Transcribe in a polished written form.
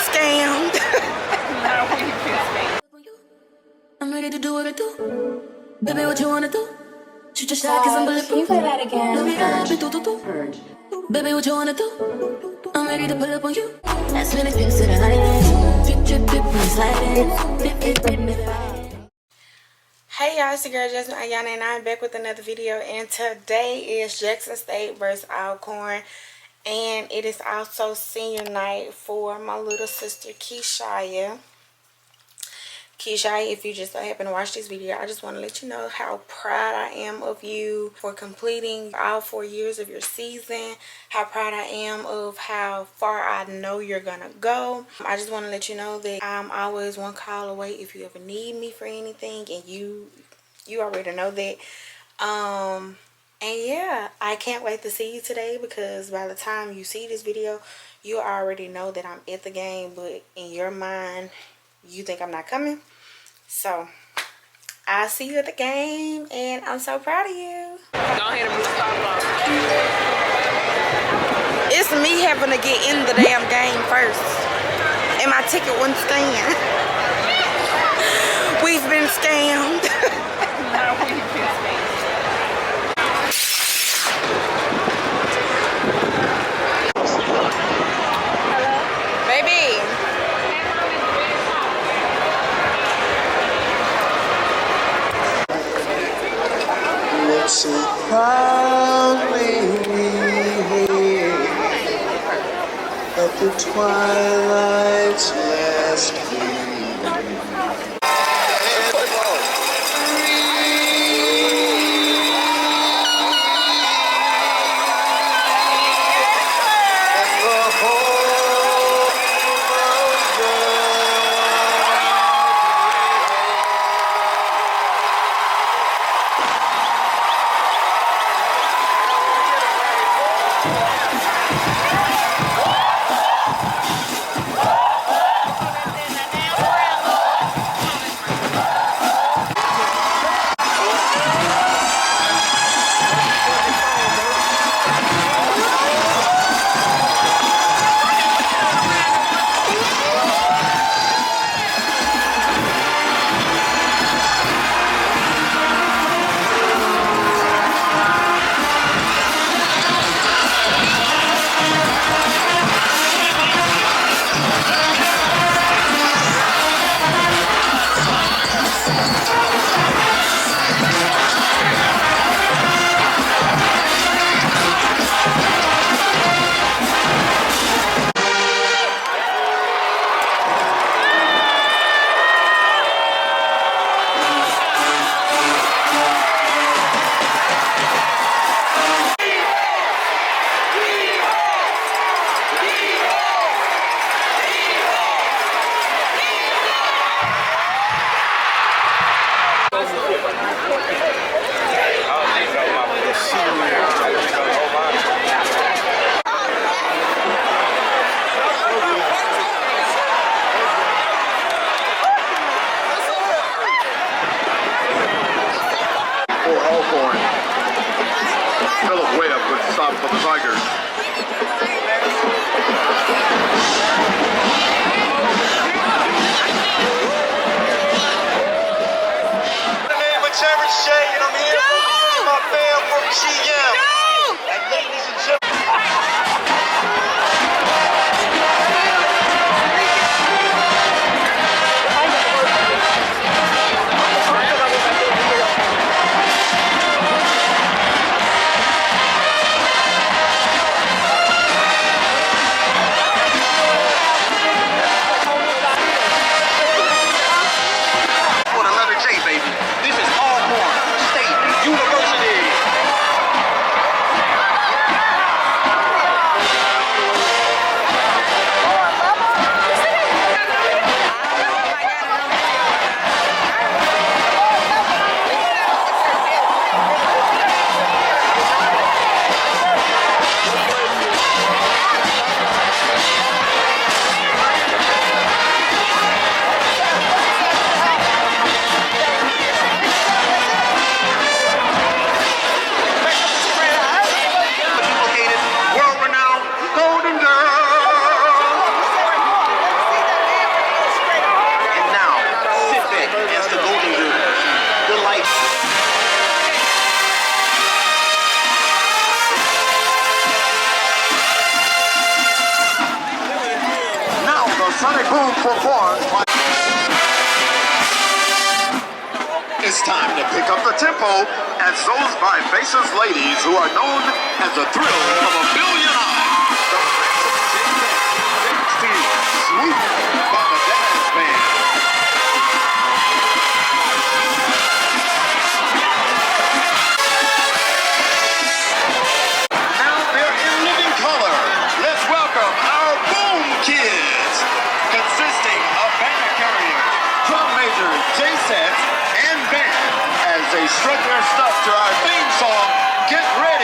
scammed. Now we've been scammed. I'm ready to do what I do. Baby, what you wanna do? Shoot your shot, cause I'm bulletproof. Can you play that again? Purge. Baby, what you wanna do? I'm ready to pull up on you. Last minute pics to the honeymoon. Drip, drip, drip, we sliding. Dip, dip, dip, dip. Hey y'all, it's your girl Jasmine Ayana and I'm back with another video, and today is Jackson State versus Alcorn, and it is also senior night for my little sister Keishia. Keishia, if you just so happen to watch this video, I just want to let you know how proud I am of you for completing all 4 years of your season. How proud I am of how far I know you're gonna go. I just want to let you know that I'm always one call away if you ever need me for anything, and you already know that. And yeah, I can't wait to see you today, because by the time you see this video, you already know that I'm at the game, but in your mind you think I'm not coming. So I'll see you at the game, and I'm so proud of you. Go ahead and move off. It's me having to get in the damn game first, and my ticket wouldn't stand. We've been scammed. Now we've been scammed. Baby. So proudly we hail at the twilight's last gleam. Sonic Boom performed by... It's time to pick up the tempo as those vivacious ladies who are known as the thrill of a billion eyes. The Prancing Swoop by the Dance Band. Now they're in living color. Let's welcome our Boom Kids, consisting of banner carriers, drum majors, J-sets, and band, as they strut their stuff to our theme song, Get Ready.